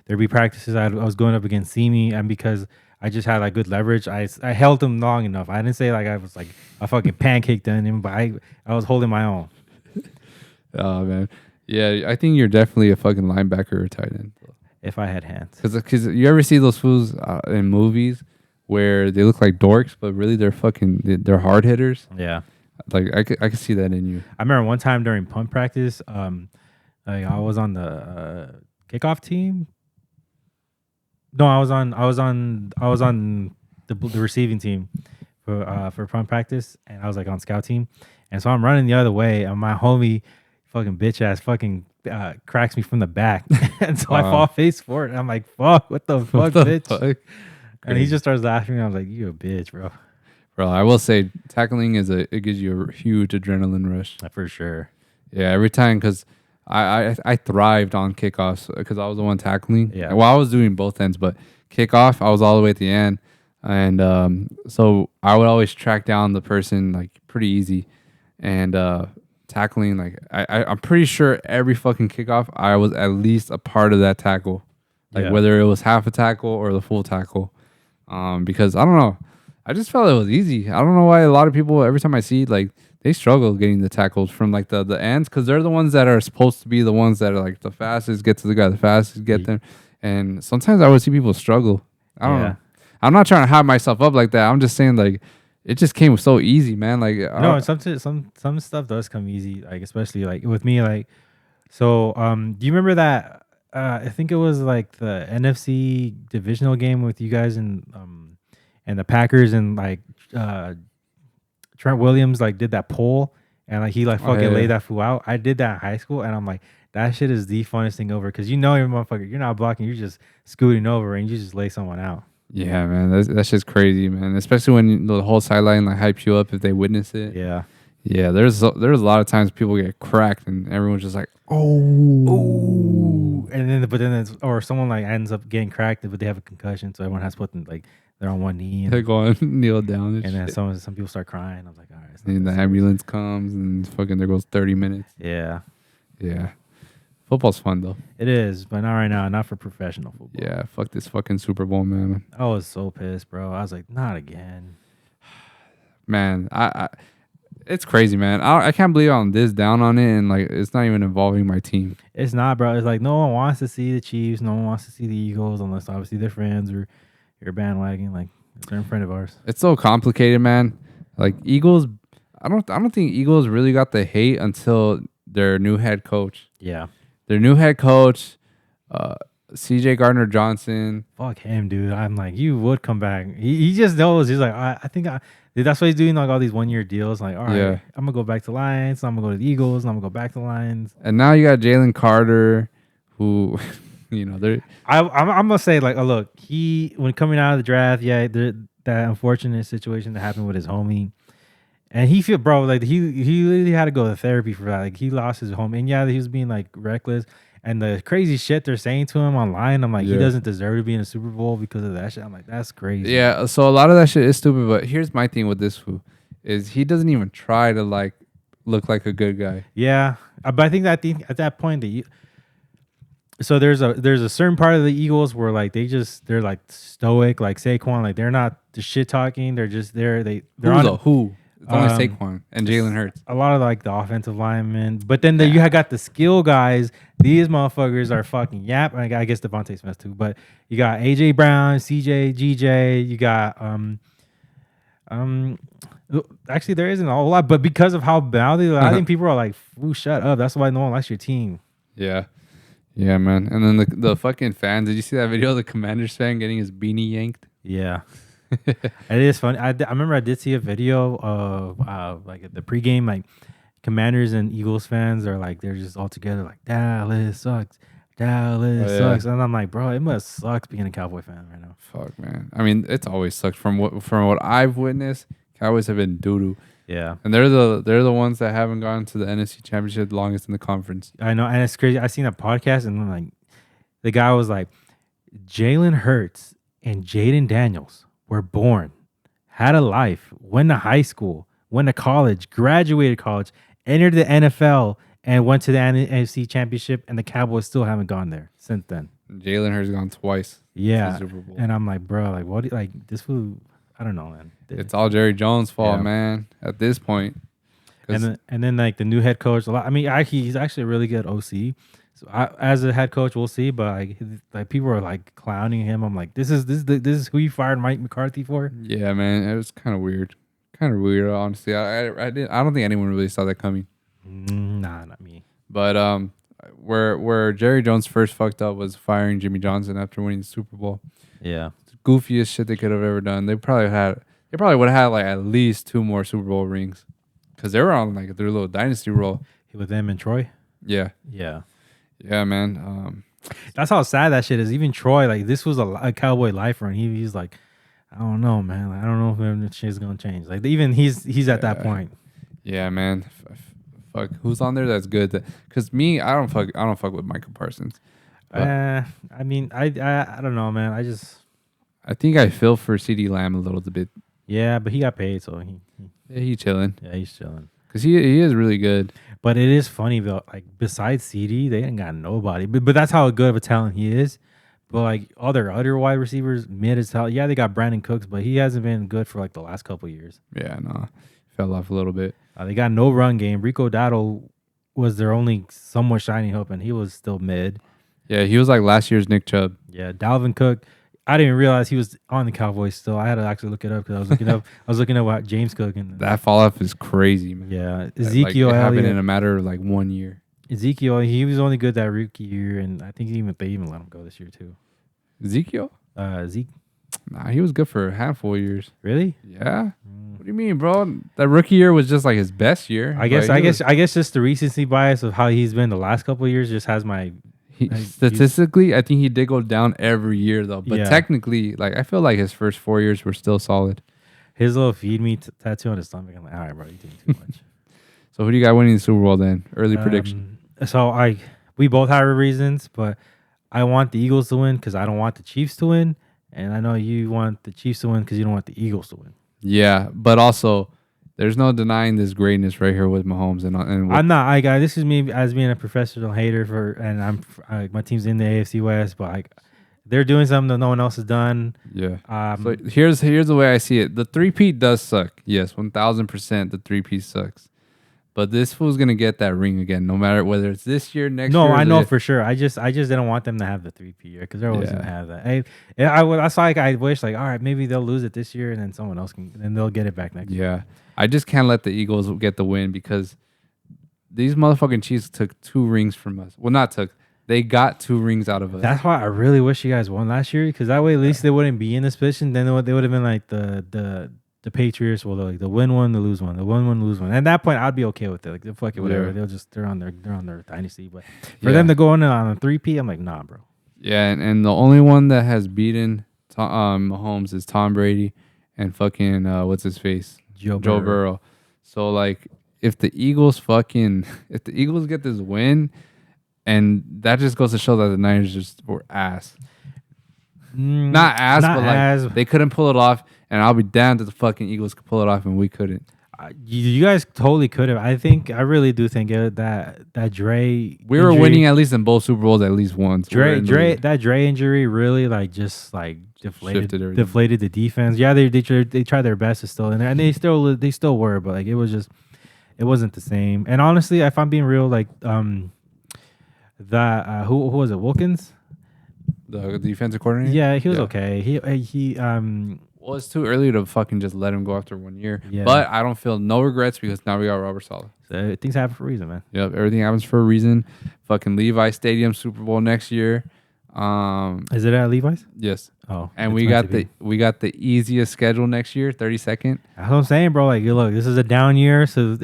there'd be practices I was going up against Simi, and because I just had like good leverage, I held him long enough. I didn't say like I was like a fucking pancake on him, but I was holding my own. Oh man, yeah. I think you're definitely a fucking linebacker or tight end. If I had hands. Because you ever see those fools in movies where they look like dorks, but really they're hard hitters. Yeah. Like I could see that in you. I remember one time during punt practice, like I was on the kickoff team. No, I was on the receiving team for punt practice, and I was like on scout team, and so I'm running the other way, and my homie, fucking bitch ass, fucking cracks me from the back, and so I fall face forward, and I'm like, fuck, what the fuck, bitch? Fuck? And he just starts laughing. I was like, you a bitch, bro. Bro, I will say tackling it gives you a huge adrenaline rush. For sure. Yeah, every time because I thrived on kickoffs because I was the one tackling. Yeah. Well, I was doing both ends, but kickoff I was all the way at the end, and so I would always track down the person like pretty easy, and tackling like I'm pretty sure every fucking kickoff I was at least a part of that tackle, like whether it was half a tackle or the full tackle, because I don't know. I just felt it was easy. I don't know why a lot of people, every time I see, like, they struggle getting the tackles from, like, the ends because they're the ones that are supposed to be the ones that are, like, the fastest, get to the guy, the fastest, get them. And sometimes I would see people struggle. I don't know. I'm not trying to hype myself up like that. I'm just saying, like, it just came so easy, man. Like, no, some stuff does come easy, like, especially, like, with me, like, so, do you remember that, I think it was, like, the NFC divisional game with you guys and the Packers and like Trent Williams like did that pull and like he like fucking laid that fool out. I did that in high school and I'm like, that shit is the funnest thing over because you know your motherfucker, you're not blocking, you're just scooting over and you just lay someone out. Yeah, man, that's just crazy, man. Especially when the whole sideline like hypes you up if they witness it. Yeah. Yeah, there's a lot of times people get cracked and everyone's just like, oh, and then or someone like ends up getting cracked but they have a concussion, so everyone has to put them like they're on one knee and they go on kneel down and then some people start crying. I was like, all right. And the ambulance comes and fucking there goes 30 minutes. Yeah. Football's fun though. It is, but not right now. Not for professional football. Yeah, fuck this fucking Super Bowl, man. I was so pissed, bro. I was like, not again. Man, I it's crazy, man. I can't believe I'm this down on it and like it's not even involving my team. It's not, bro. It's like no one wants to see the Chiefs. No one wants to see the Eagles unless obviously they're friends or you're bandwagon. Like they're a friend of ours. It's so complicated, man. Like Eagles, I don't think Eagles really got the hate until their new head coach. Yeah. Their new head coach, CJ Gardner-Johnson. Fuck him, dude. I'm like, you would come back. He just knows. He's like, I think dude, that's why he's doing like all these 1 year deals. Like, all right, I'm gonna go back to Lions. I'm gonna go to the Eagles. And I'm gonna go back to Lions. And now you got Jalen Carter, who, you know, they're. I'm gonna say like, oh look, when coming out of the draft, that unfortunate situation that happened with his homie. And he feel, bro, like he literally had to go to therapy for that. Like he lost his home, and he was being like reckless. And the crazy shit they're saying to him online, I'm like, he doesn't deserve to be in a Super Bowl because of that shit. I'm like, that's crazy. Yeah, so a lot of that shit is stupid. But here's my thing with this fool, is he doesn't even try to like look like a good guy. Yeah, but I think at that point so there's a certain part of the Eagles where like they're like stoic, like Saquon, like they're not the shit talking. They're just they're who. It's only Saquon and Jalen Hurts. A lot of like the offensive linemen. But then you got the skill guys. These motherfuckers are fucking yap. I guess Devontae Smith too. But you got AJ Brown, CJ, GJ. You got actually there isn't a whole lot, but because of how mouthy, I think people are like, "Ooh, shut up." That's why no one likes your team. Yeah. Yeah, man. And then the fucking fans. Did you see that video of the Commanders fan getting his beanie yanked? Yeah. It is funny. I remember I did see a video of like the pregame, like Commanders and Eagles fans are like they're just all together like Dallas sucks, sucks, and I'm like, bro, it must suck being a Cowboy fan right now. Fuck, man. I mean, it's always sucked from what I've witnessed. Cowboys have been doo doo. Yeah, and they're the ones that haven't gone to the NFC Championship the longest in the conference. I know, and it's crazy. I seen a podcast and like the guy was like, Jalen Hurts and Jaden Daniels were born had a life, went to high school, went to college, graduated college, entered the NFL, and went to the NFC Championship, and the Cowboys still haven't gone there since then. Jalen Hurts gone twice. Yeah, to the Super Bowl. and I'm like, bro, like what? Like this fool, I don't know, man. It's all Jerry Jones' fault, Yeah. man. At this point, And then like the new head coach, I mean, he's actually a really good OC. So as a head coach, we'll see. But like people are like clowning him. I'm like, this is who you fired Mike McCarthy for? yeah, man, it was kind of weird. Kind of weird, honestly. I don't think anyone really saw that coming. Nah, not me. But where Jerry Jones first fucked up was firing Jimmy Johnson after winning the Super Bowl. Yeah. Goofiest shit they could have ever done. They probably would have had like at least 2 more Super Bowl rings, because they were on like their little dynasty roll. With them and Troy. Yeah, man. That's how sad that shit is. Even Troy, like this was a Cowboy lifer, and he's like, I don't know, man. Like, I don't know if shit's gonna change. Like even he's at that point. Yeah, man. Fuck, who's on there that's good? Because me, I don't fuck with Michael Parsons. I mean, I don't know, man. I think I feel for CeeDee Lamb a little bit. Yeah, but he got paid, so he chilling. Yeah, he's chilling. Because he is really good. But it is funny though. Like besides CD, they ain't got nobody. But that's how good of a talent he is. But like other wide receivers, mid as hell. Yeah, they got Brandon Cooks, but he hasn't been good for like the last couple of years. Yeah, no, fell off a little bit. They got no run game. Rico Dowdle was their only somewhat shining hope, and he was still mid. Yeah, he was like last year's Nick Chubb. Yeah, Dalvin Cook. I didn't realize he was on the Cowboys still. I had to actually look it up because I was looking up what James Cook and that fall off is crazy, man. Yeah, Ezekiel like, it happened Elliott in a matter of like 1 year. Ezekiel, he was only good that rookie year, and I think they even let him go this year too. Ezekiel? Zeke. Nah, he was good for a handful of years. Really? Yeah. What do you mean, bro? That rookie year was just like his best year. I guess just the recency bias of how he's been the last couple of years just has my. Statistically, I think he did go down every year though. But technically, like I feel like his first 4 years were still solid. His little feed me tattoo on his stomach. I'm like, all right, bro, you're doing too much. So who do you got winning the Super Bowl then? Early prediction. So we both have our reasons, but I want the Eagles to win because I don't want the Chiefs to win, and I know you want the Chiefs to win because you don't want the Eagles to win. Yeah, but also there's no denying this greatness right here with Mahomes and I'm not. This is me as being a professional hater and my team's in the AFC West, but they're doing something that no one else has done. Yeah. So here's the way I see it. The 3-peat does suck. Yes, 1000% the 3-peat sucks. But this fool's gonna get that ring again, no matter whether it's this year, next year. No, I know for sure. I just didn't want them to have the 3-peat year because they're always gonna have that. I wish all right, maybe they'll lose it this year and then someone else can, and they'll get it back next year. Yeah, I just can't let the Eagles get the win because these motherfucking Chiefs took 2 rings from us. Well, not took. They got 2 rings out of us. That's why I really wish you guys won last year because that way at least they wouldn't be in this position. Then they would have been like the Patriots. Well, like the win one, the lose one, the win one, lose one. At that point, I'd be okay with it. Like fuck it, whatever. Yeah. They're on their dynasty. But for them to go on a 3-peat, I'm like, nah, bro. Yeah, and the only one that has beaten Mahomes is Tom Brady and fucking what's his face, Joe Burrow. So like, if the Eagles get this win, and that just goes to show that the Niners just were ass. Not ass. They couldn't pull it off, and I'll be damned if the fucking Eagles could pull it off and we couldn't. You guys totally could have. I really do think that Dre. We were winning at least in both Super Bowls at least once. That Dre injury really deflated the defense. Yeah, they tried their best to still in there, and they still were, but like it wasn't the same. And honestly, if I'm being real, like who was it? Wilkins, the defensive coordinator. Yeah, he was okay. He Well, it's too early to fucking just let him go after 1 year. Yeah. But I don't feel no regrets because now we got Robert Saleh. So things happen for a reason, man. Yep, everything happens for a reason. Fucking Levi Stadium Super Bowl next year. Is it at Levi's? Yes. Oh, and we got the easiest schedule next year, 32nd. That's what I'm saying, bro. Like, look, this is a down year, so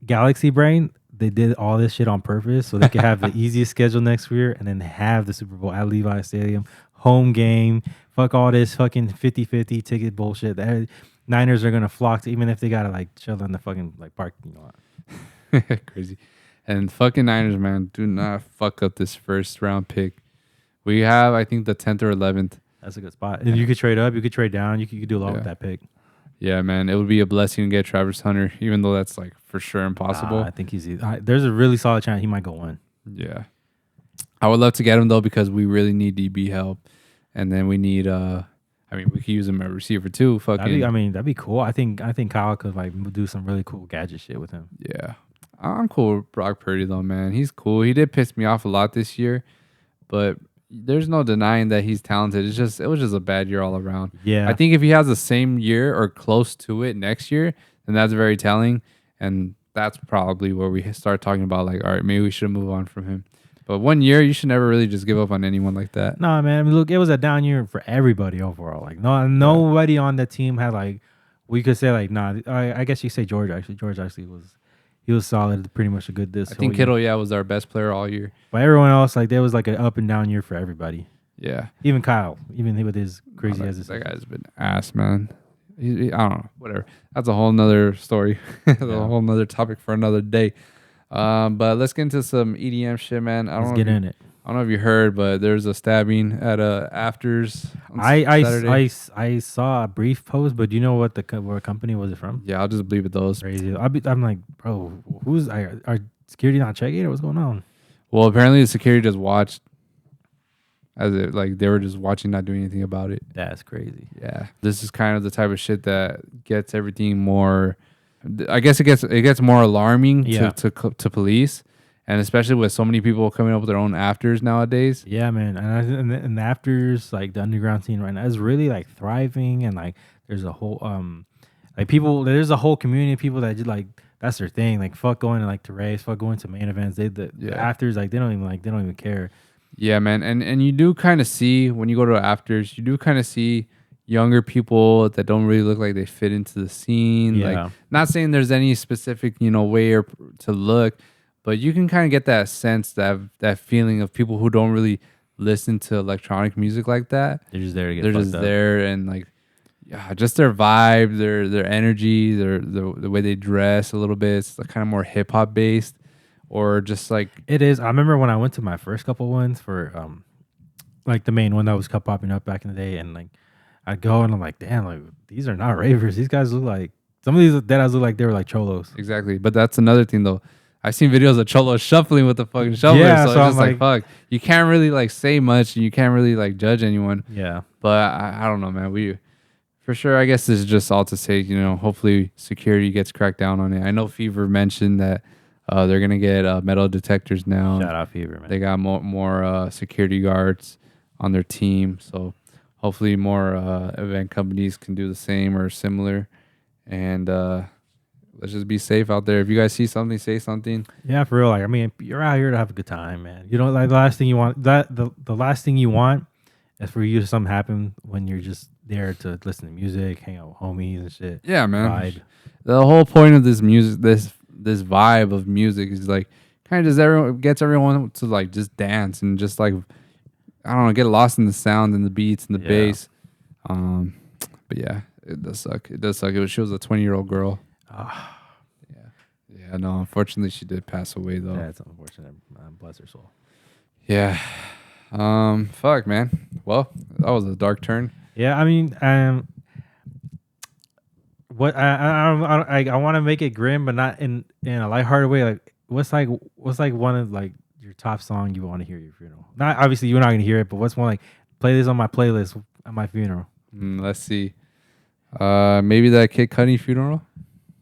Galaxy Brain, they did all this shit on purpose so they could have the easiest schedule next year and then have the Super Bowl at Levi's Stadium, home game. Fuck all this fucking 50-50 ticket bullshit. The Niners are gonna flock to, even if they gotta like chill in the fucking like parking lot. Crazy. And fucking Niners, man, do not fuck up this first round pick. We have, I think, the 10th or 11th. That's a good spot. And you could trade up, you could trade down, you could do a lot with that pick. Yeah, man, it would be a blessing to get Travis Hunter, even though that's like for sure impossible. I think there's a really solid chance he might go 1. Yeah, I would love to get him though because we really need DB help, and then we need we could use him at receiver too. That'd be cool. I think Kyle could like do some really cool gadget shit with him. Yeah, I'm cool with Brock Purdy though, man. He's cool. He did piss me off a lot this year, but there's no denying that he's talented. It was just a bad year all around. Yeah, I think if he has the same year or close to it next year, then that's very telling, and that's probably where we start talking about like, all right, maybe we should move on from him. But 1 year, you should never really just give up on anyone like that. No, man. I mean, look, it was a down year for everybody overall. Like, nobody on the team had like, we could say like, nah. I guess you say George actually. George actually was solid, pretty much a good this. I think Kittle, was our best player all year. But everyone else, like, there was like an up and down year for everybody. Yeah. Even Kyle, even with his crazy as that guy's been ass, man. I don't know, whatever. That's a whole nother story. That's a whole nother topic for another day. But let's get into some EDM shit, man. Let's get in it. I don't know if you heard, but there's a stabbing at Afters. I saw a brief post, but do you know what company was it from? Yeah, I'll just believe it those. Crazy. I'm like, bro, are security not checking it? What's going on? Well, apparently the security just watched, as it like they were just watching, not doing anything about it. That's crazy. Yeah, this is kind of the type of shit that gets everything more. I guess it gets more alarming to police. And especially with so many people coming up with their own afters nowadays. Yeah, man. And the afters, like the underground scene right now, is really like thriving. And like there's a whole there's a whole community of people that just like that's their thing. Like fuck going to like to race, fuck going to main events. The afters, like they don't even care. Yeah, man. And you do kind of see when you go to afters, you do kind of see younger people that don't really look like they fit into the scene. Yeah. Like not saying there's any specific, way to look. But you can kind of get that sense, that feeling of people who don't really listen to electronic music like that. They're just there to get They're just there and like, just their vibe, their energy, the way they dress a little bit. It's kind of more hip hop based, or just like it is. I remember when I went to my first couple ones for like the main one that was kept popping up back in the day, and like I'd go and I'm like, damn, like these are not ravers. These guys look like some of these deadass look like they were like cholos. Exactly, but that's another thing though. I've seen videos of cholos shuffling with the fucking shoveler, so it's just like fuck. You can't really like say much, and you can't really like judge anyone. Yeah, but I don't know, man. We for sure. I guess this is just all to say, hopefully security gets cracked down on it. I know Fever mentioned that they're gonna get metal detectors now. Shout out Fever, man. They got more security guards on their team, so hopefully more event companies can do the same or similar, and. Let's just be safe out there. If you guys see something, say something. Yeah, for real. Like, I mean, you're out here to have a good time, man. You know, like the last thing you want the last thing you want is for you to something happen when you're just there to listen to music, hang out with homies and shit. Yeah, man. Vibe. The whole point of this music, this vibe of music is like kind of just gets everyone to like just dance and just like I don't know, get lost in the sound and the beats and the bass. But yeah, it does suck. She was a 20-year-old girl. Yeah. No. Unfortunately, she did pass away though. Yeah, it's unfortunate. Bless her soul. Yeah. Fuck, man. Well, that was a dark turn. Yeah. I mean, what I want to make it grim, but not in a lighthearted way. Like, what's like one of like your top song you want to hear at your funeral? Not obviously you're not gonna hear it, but what's one like play this on my playlist at my funeral? Let's see. Maybe that Kid Cudi funeral.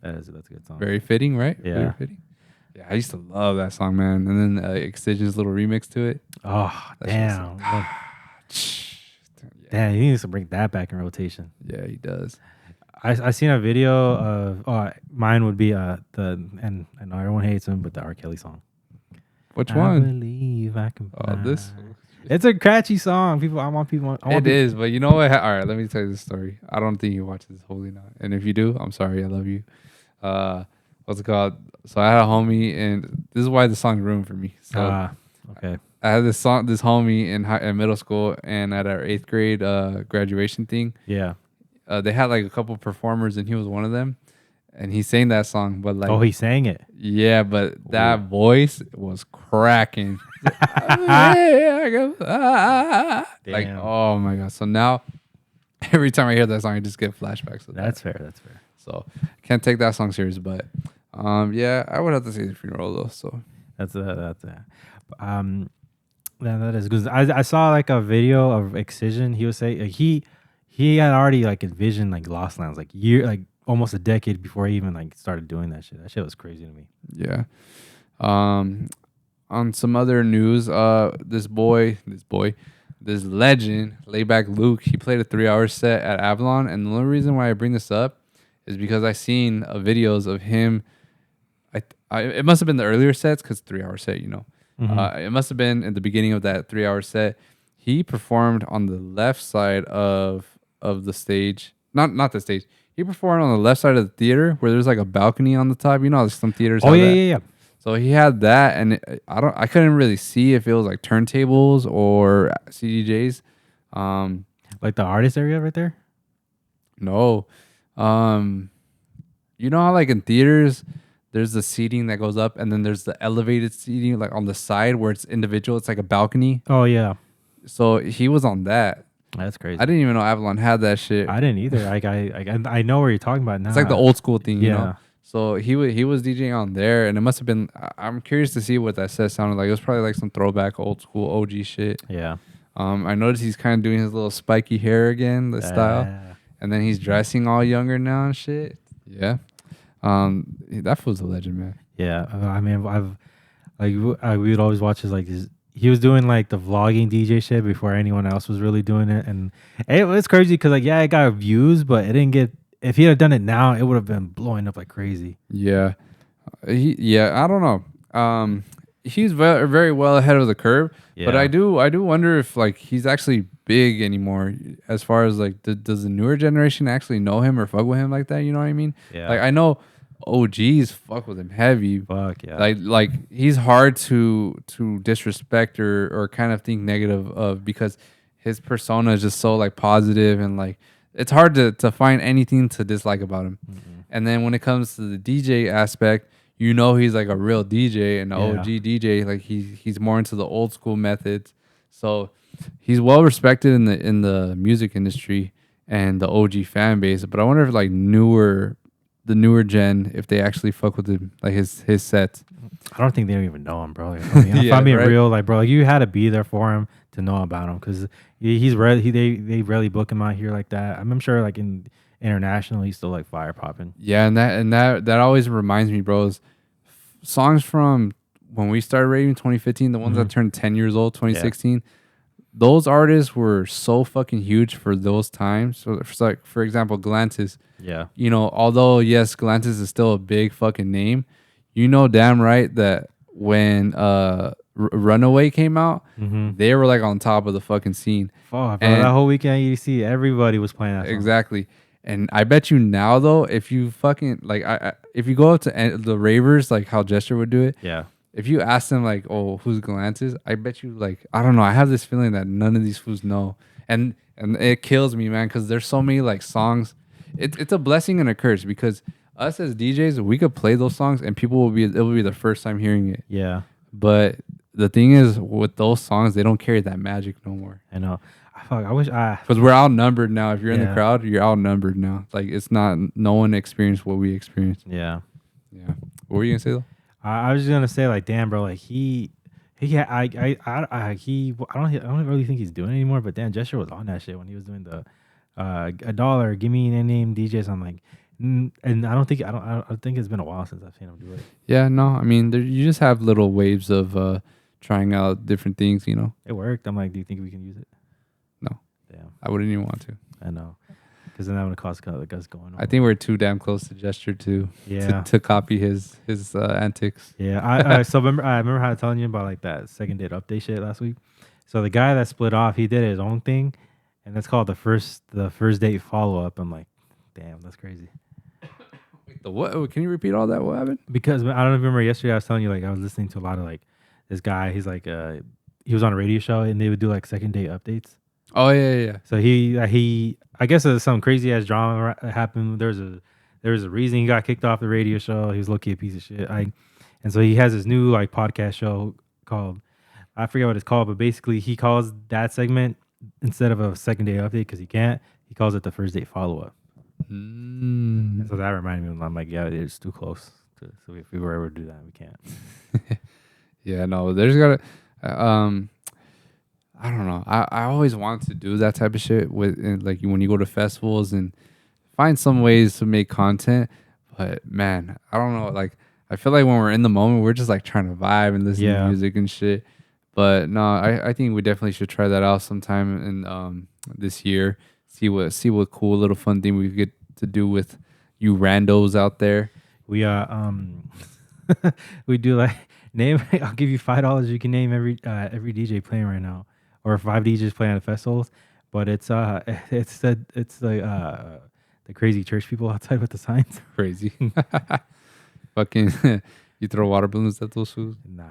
That's a good song. Very fitting, right? Yeah. Very fitting. Yeah, I used to love that song, man. And then Excision's little remix to it. Oh, damn. Damn, he needs to bring that back in rotation. Yeah, he does. I seen a video of mine would be and I know everyone hates him, but the R. Kelly song. Which one? I believe I can fly. This. It's a catchy song. It is, but you know what? All right, let me tell you this story. I don't think you watch this wholly not. And if you do, I'm sorry. I love you. What's it called? So I had a homie, and this is why the song ruined for me. So okay. I had this homie in middle school, and at our 8th grade graduation thing. Yeah. They had like a couple performers, and he was one of them. And he sang that song, but like he sang it. Yeah, but that voice was cracking. Yeah, I go, like, Damn. oh my god. So now every time I hear that song, I just get flashbacks of That's that. fair. That's fair. So can't take that song serious, but yeah, I would have to say The Funeral though. So That's um. That is good. I saw like a video of Excision. He was saying like, he had already like envisioned like Lost Lands like almost a decade before he even like started doing that shit. That shit was crazy to me. yeah. On some other news, this legend, Layback Luke, he played a 3-hour set at Avalon, and the only reason why I bring this up is because I seen videos of him. It must have been the earlier sets because 3-hour set, you know. It must have been in the beginning of that 3-hour set. He performed on the left side of the stage, not the stage. He performed on the left side of the theater where there's like a balcony on the top. You know, some theaters. Oh have yeah, that. yeah. So he had that, and I couldn't really see if it was like turntables or CDJs. Like the artist area right there. No, you know how like in theaters, there's the seating that goes up, and then there's the elevated seating like on the side where it's individual. It's like a balcony. Oh yeah, So he was on that. that's crazy. I didn't even know Avalon had that shit. I didn't either. Like I know where you're talking about now. It's like the old school thing, you Yeah. know. So he was DJing on there, and it must have been. I'm curious to see what that set sounded like. It was probably like some throwback old school OG shit. Yeah. I noticed he's kind of doing his little spiky hair again, the style, and then he's dressing all younger now and shit. Yeah. That fool's a legend, man. Yeah. I mean, we would always watch he was doing like the vlogging DJ shit before anyone else was really doing it, and it was crazy because like it got views, but it didn't get. If he had done it now, it would have been blowing up like crazy. Yeah. I don't know. He's very, very well ahead of the curve, but I do wonder if like he's actually big anymore as far as like does the newer generation actually know him or fuck with him like that? You know what I mean? Yeah. Like I know OGs fuck with him heavy. Fuck yeah. Like he's hard to disrespect or kind of think negative of because his persona is just so like positive and like it's hard to find anything to dislike about him. Mm-hmm. And then when it comes to the DJ aspect, you know he's like a real DJ and an OG DJ. Like he's more into the old school methods. So he's well respected in the music industry and the OG fan base. But I wonder if like the newer gen, if they actually fuck with him, like his sets. I don't think they don't even know him, bro. Like, I mean, if I'm being real, like, bro, like you had to be there for him to know about him because he's rarely they rarely book him out here like that. I'm sure like in international he's still like fire popping. Yeah, and that always reminds me, bros. Songs from when we started raving 2015, the ones that turned 10 years old, 2016. Those artists were so fucking huge for those times. So it's like, for example, Galantis. Yeah. You know, although yes, Galantis is still a big fucking name, you know damn right that when Runaway came out, they were like on top of the fucking scene. Fuck, bro, that whole weekend you see everybody was playing that song. Exactly. And I bet you now though, if you fucking like, if you go up to the ravers like how Gesture would do it, yeah. If you ask them like, oh, who's Galantis? I bet you like, I don't know. I have this feeling that none of these fools know, and it kills me, man, because there's so many like songs. It's a blessing and a curse because us as DJs, we could play those songs and people it will be the first time hearing it. Yeah. But the thing is, with those songs, they don't carry that magic no more. I know. I wish because we're outnumbered now. If you're in the crowd, you're outnumbered now. Like it's not. No one experienced what we experienced. Yeah. Yeah. What were you gonna say though? I was just gonna say like, damn, bro, like I don't really think he's doing it anymore. But damn, Gesture was on that shit when he was doing the $1, give me a name DJs. I'm like, and I think it's been a while since I've seen him do it. Yeah, no, I mean, you just have little waves of trying out different things. You know, it worked. I'm like, do you think we can use it? No, damn, I wouldn't even want to. I know. Because then that would cost the guys going on. I think we're too damn close to Gesture to copy his antics. Yeah, I remember how I was telling you about like that second date update shit last week. So the guy that split off, he did his own thing, and that's called the first date follow up. I'm like, damn, that's crazy. Wait, the what? Can you repeat all that? What happened? Because I don't remember yesterday I was telling you like I was listening to a lot of like this guy. He's like he was on a radio show and they would do like second date updates. Oh yeah. So he I guess some crazy ass drama happened. There was a reason he got kicked off the radio show. He was low-key a piece of shit. And so he has this new like podcast show called I forget what it's called, but basically he calls that segment instead of a second day update because he can't. He calls it the first day follow up. And so that reminded me. I'm like, yeah, it's too close. So if we were ever to do that, we can't. Yeah, no, there's gotta. I don't know. I always want to do that type of shit with like when you go to festivals and find some ways to make content. But man, I don't know. Like I feel like when we're in the moment, we're just like trying to vibe and listen to music and shit. But no, I think we definitely should try that out sometime in this year. See what cool little fun thing we get to do with you randos out there. We we do like name. I'll give you $5. You can name every DJ playing right now, or 5 DJs playing at festivals. But it's the crazy church people outside with the signs. Crazy. Fucking, you throw water balloons at those fools? Nah.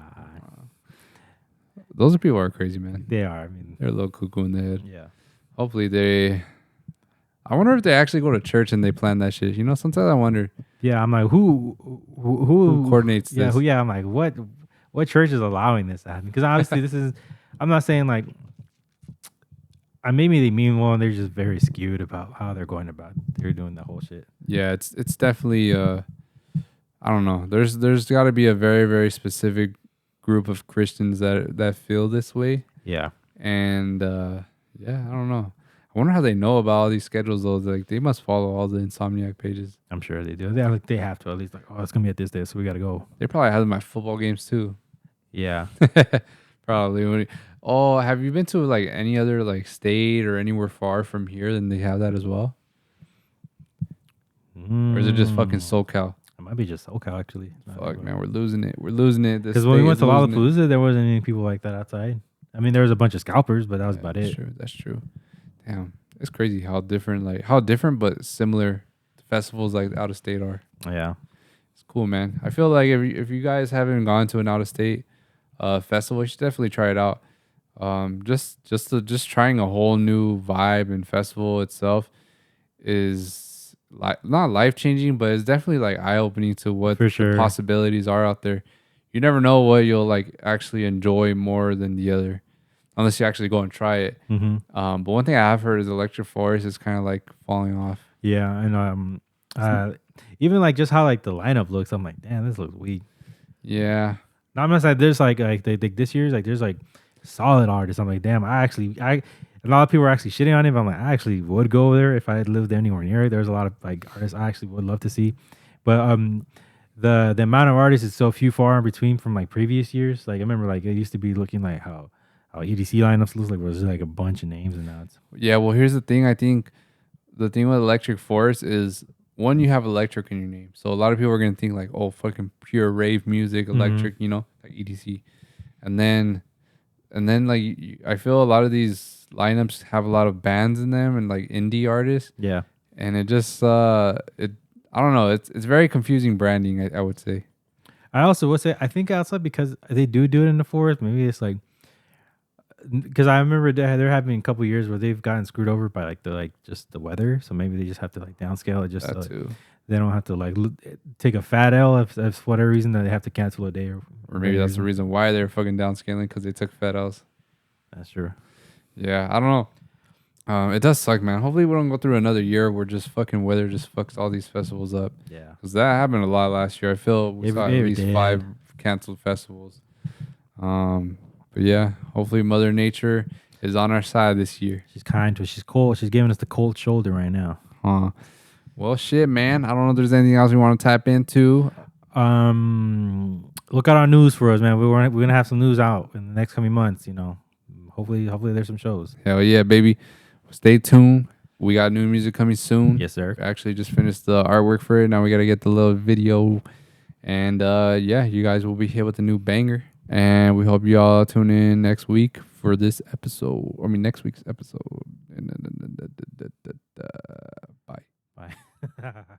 Those people are crazy, man. They are. I mean, they're a little cuckoo in the head. Yeah. Hopefully they. I wonder if they actually go to church and they plan that shit. You know, sometimes I wonder. Yeah, I'm like, who coordinates this? Yeah, I'm like, what church is allowing this to happen? Because obviously this is. I'm not saying like. Maybe they mean well, and they're just very skewed about how they're going about. They're doing the whole shit. Yeah, it's definitely. I don't know. There's got to be a very very specific group of Christians that feel this way. Yeah. And yeah, I don't know. I wonder how they know about all these schedules though. Like they must follow all the Insomniac pages. I'm sure they do. They have to at least like, oh, it's gonna be at this day, so we gotta go. They probably have my football games too. Yeah. Probably. Oh, have you been to like any other like state or anywhere far from here than they have that as well? Or is it just fucking SoCal? It might be just SoCal actually. Fuck man, we're losing it. We're losing it. Because when we went to Lollapalooza, there wasn't any people like that outside. I mean, there was a bunch of scalpers, but that was about it. That's true. Damn, it's crazy how different but similar festivals like out of state are. Yeah, it's cool, man. I feel like if you guys haven't gone to an out of state festival, you should definitely try it out. Just trying a whole new vibe and festival itself is like not life changing, but it's definitely like eye opening to what the possibilities are out there. You never know what you'll like actually enjoy more than the other, unless you actually go and try it. But one thing I have heard is Electric Forest is kind of like falling off. Yeah, and even like just how like the lineup looks, I'm like, damn, this looks weak. Yeah. Now I'm not saying there's like this year's like there's like solid artists. I'm like, damn, a lot of people are actually shitting on it, but I'm like, I actually would go there if I had lived anywhere near it. There's a lot of like artists I actually would love to see, but the amount of artists is so few far in between from like previous years. Like I remember like it used to be looking like how EDC lineups looks like where there's like a bunch of names and now it's well here's the thing. I think the thing with Electric Forest is one, you have electric in your name, so a lot of people are gonna think like, oh, fucking pure rave music, electric, you know, like EDC, and then like I feel a lot of these lineups have a lot of bands in them and like indie artists. Yeah, and it just I don't know. It's very confusing branding. I would say. I also would say I think also because they do it in the forest. Maybe it's like because I remember there have been a couple years where they've gotten screwed over by like just the weather. So maybe they just have to like downscale it just so they don't have to like take a fat L if for whatever reason that they have to cancel a day or maybe that's the reason why they're fucking downscaling because they took fat L's. That's true. Yeah, I don't know. It does suck, man. Hopefully we don't go through another year where just fucking weather just fucks all these festivals up. Yeah. Because that happened a lot last year. I feel we saw at least 5 canceled festivals. But yeah, hopefully Mother Nature is on our side this year. She's kind to us. She's cold. She's giving us the cold shoulder right now. Well, shit, man. I don't know if there's anything else we want to tap into. Look out our news for us, man. We're gonna have some news out in the next coming months. You know, hopefully there's some shows. Hell yeah, baby. Stay tuned. We got new music coming soon. Yes, sir. We actually just finished the artwork for it. Now we got to get the little video. And yeah, you guys will be here with a new banger. And we hope you all tune in next week for this episode. Next week's episode. Bye. Bye.